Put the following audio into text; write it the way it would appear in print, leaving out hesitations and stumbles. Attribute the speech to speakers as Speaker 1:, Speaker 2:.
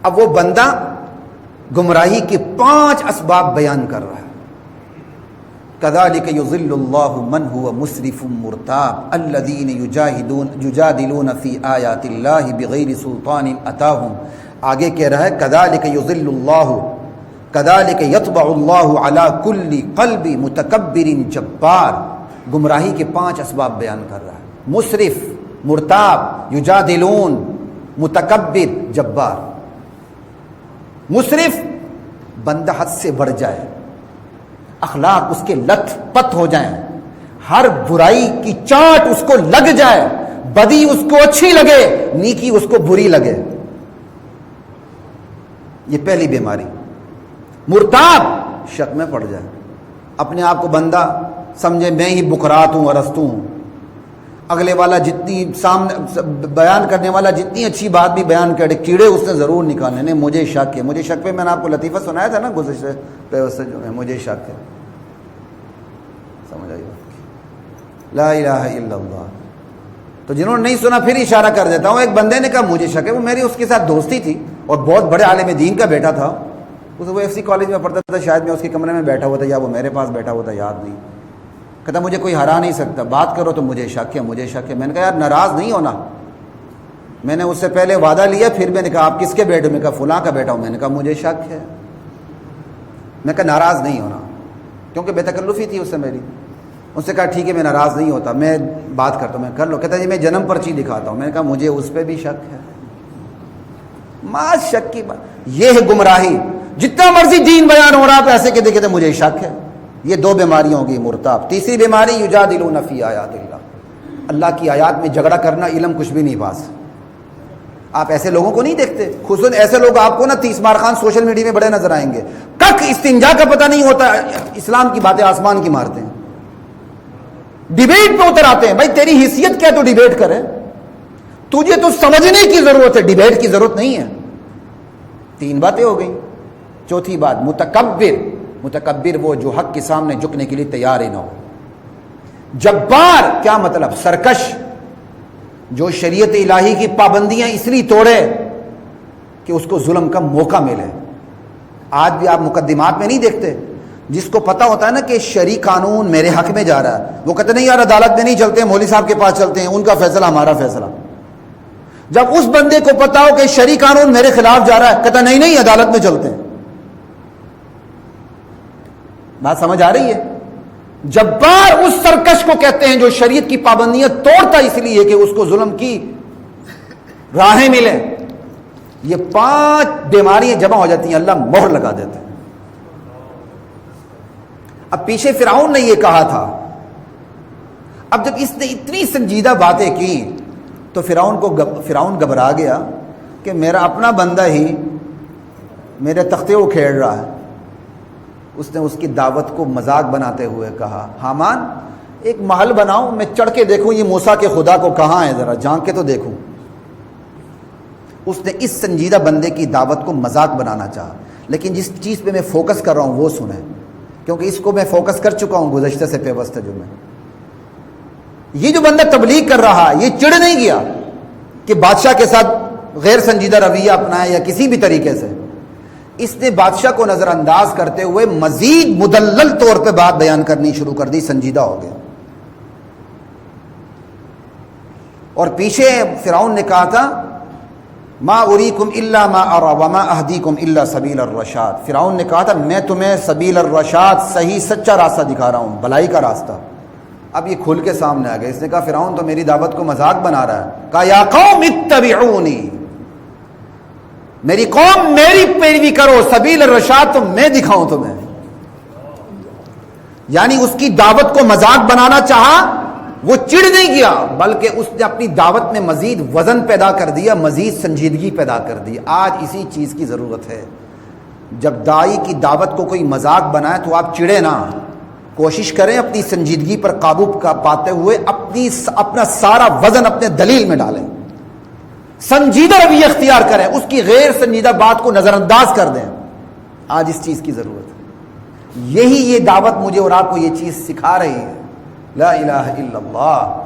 Speaker 1: اب وہ بندہ گمراہی کے 5 اسباب بیان کر رہا ہے. كذلك يضل الله من هو مسرف مرتاب الذين يجادلون في آيات الله بغير سلطان أتاهم. آگے کہہ رہا ہے كذلك يضل الله كذلك يطبع الله على كل قلب متکبر جبار. گمراہی کے 5 اسباب بیان کر رہا ہے. مسرف، مرتاب، یجادلون، متکبر، جبار. مسرف بندہ حد سے بڑھ جائے، اخلاق اس کے لت پت ہو جائیں، ہر برائی کی چاٹ اس کو لگ جائے، بدی اس کو اچھی لگے، نیکی اس کو بری لگے. یہ پہلی بیماری. مرتاب شک میں پڑ جائے، اپنے آپ کو بندہ سمجھے میں ہی بکرات ہوں ارسطو ہوں. اگلے والا جتنی سامنے بیان کرنے والا جتنی اچھی بات بھی بیان کرے، کیڑے اس نے ضرور نکالنے. نہیں مجھے شک ہے، مجھے شک پہ میں نے آپ کو لطیفہ سنایا تھا نا گزشتہ پیوستہ جو ہے، مجھے شک ہے. سمجھ آئی بات؟ لا الہ الا اللہ. تو جنہوں نے نہیں سنا پھر اشارہ کر دیتا ہوں. ایک بندے نے کہا مجھے شک ہے، وہ میری اس کے ساتھ دوستی تھی اور بہت بڑے عالم دین کا بیٹا تھا. وہ ایف سی کالج میں پڑھتا تھا، شاید میں اس کے کمرے میں بیٹھا ہوا تھا یا وہ میرے پاس بیٹھا ہوا تھا، یاد نہیں. کہتا مجھے کوئی ہرا نہیں سکتا، بات کرو تو مجھے شک ہے، مجھے شک ہے. میں نے کہا یار ناراض نہیں ہونا. میں نے اس سے پہلے وعدہ لیا، پھر میں نے کہا آپ کس کے بیٹے ہو؟ میں نے کہا فلاں کا بیٹا ہوں. میں نے کہا مجھے شک ہے. میں کہا ناراض نہیں ہونا، کیونکہ بے تکلفی تھی اس سے میری. اس سے کہا ٹھیک ہے میں ناراض نہیں ہوتا، میں بات کرتا ہوں. میں کر لو. کہتا جی میں جنم پرچی دکھاتا ہوں. میں نے کہا مجھے اس پہ بھی شک ہے. شک کی بات یہ ہے گمراہی. جتنا مرضی دین بیان ہو رہا ہے ایسے کہتے کہتے مجھے شک ہے. یہ 2 بیماریاں ہوگی. مرتاب. تیسری بیماری یجادلون فی آیات اللہ. اللہ کی آیات میں جھگڑا کرنا، علم کچھ بھی نہیں پاس. آپ ایسے لوگوں کو نہیں دیکھتے، خصوصاً ایسے لوگ آپ کو نا 30 مار خان سوشل میڈیا میں بڑے نظر آئیں گے. کک استنجا کا پتہ نہیں ہوتا، اسلام کی باتیں آسمان کی مارتے ہیں، ڈیبیٹ پہ اتر آتے ہیں. بھائی تیری حیثیت کیا تو ڈیبیٹ کرے؟ تجھے تو سمجھنے کی ضرورت ہے، ڈیبیٹ کی ضرورت نہیں ہے. 3 باتیں ہو گئیں. چوتھی بات متکبر. متکبر وہ جو حق کے سامنے جھکنے کے لیے تیار ہی نہ ہو. جبار کیا مطلب؟ سرکش، جو شریعت الہی کی پابندیاں اس لیے توڑے کہ اس کو ظلم کا موقع ملے. آج بھی آپ مقدمات میں نہیں دیکھتے، جس کو پتا ہوتا ہے نا کہ شرعی قانون میرے حق میں جا رہا ہے، وہ کہتے نہیں یار عدالت میں نہیں چلتے ہیں، مولوی صاحب کے پاس چلتے ہیں، ان کا فیصلہ ہمارا فیصلہ. جب اس بندے کو پتا ہو کہ شرعی قانون میرے خلاف جا رہا ہے، کہتا نہیں نہیں عدالت میں چلتے ہیں. بات سمجھ آ رہی ہے؟ جبار اس سرکش کو کہتے ہیں جو شریعت کی پابندیاں توڑتا اس لیے کہ اس کو ظلم کی راہیں ملیں. یہ 5 بیماریاں جمع ہو جاتی ہیں، اللہ مہر لگا دیتے ہیں. اب پیچھے فرعون نے یہ کہا تھا. اب جب اس نے اتنی سنجیدہ باتیں کی تو فرعون گھبرا گیا کہ میرا اپنا بندہ ہی میرے تختے کو کھیڑ رہا ہے. اس نے اس کی دعوت کو مذاق بناتے ہوئے کہا حامان ایک محل بناؤ، میں چڑھ کے دیکھوں یہ موسیٰ کے خدا کو کہاں ہے، ذرا جھانک کے تو دیکھوں. اس نے اس سنجیدہ بندے کی دعوت کو مذاق بنانا چاہا. لیکن جس چیز پہ میں فوکس کر رہا ہوں وہ سنیں، کیونکہ اس کو میں فوکس کر چکا ہوں گزشتہ سے پیوستہ جو میں. یہ جو بندہ تبلیغ کر رہا ہے یہ چڑھ نہیں گیا کہ بادشاہ کے ساتھ غیر سنجیدہ رویہ اپنائے یا کسی بھی طریقے سے. اس نے بادشاہ کو نظر انداز کرتے ہوئے مزید مدلل طور پہ بات بیان کرنی شروع کر دی. سنجیدہ ہو گیا. اور پیچھے فرعون نے کہا تھا ما اریکم الا ما ارى وما اهدیکم الا سبیل الرشاد. فرعون نے کہا تھا میں تمہیں سبیل الرشاد، صحیح سچا راستہ دکھا رہا ہوں، بھلائی کا راستہ. اب یہ کھل کے سامنے آ گیا. اس نے کہا فرعون تو میری دعوت کو مذاق بنا رہا ہے. کہا یا قوم اتبعونی، میری قوم میری پیروی کرو، سبیل الرشاد تو میں دکھاؤں تمہیں. یعنی اس کی دعوت کو مذاق بنانا چاہا، وہ چڑ نہیں گیا بلکہ اس نے اپنی دعوت میں مزید وزن پیدا کر دیا، مزید سنجیدگی پیدا کر دی. آج اسی چیز کی ضرورت ہے. جب داعی کی دعوت کو کوئی مذاق بنائے تو آپ چڑے نہ، کوشش کریں اپنی سنجیدگی پر قابو پاتے ہوئے اپنا سارا وزن اپنے دلیل میں ڈالیں، سنجیدہ رویہ اختیار کریں، اس کی غیر سنجیدہ بات کو نظر انداز کر دیں. آج اس چیز کی ضرورت ہے. یہی یہ دعوت مجھے اور آپ کو یہ چیز سکھا رہی ہے. لا الہ الا اللہ.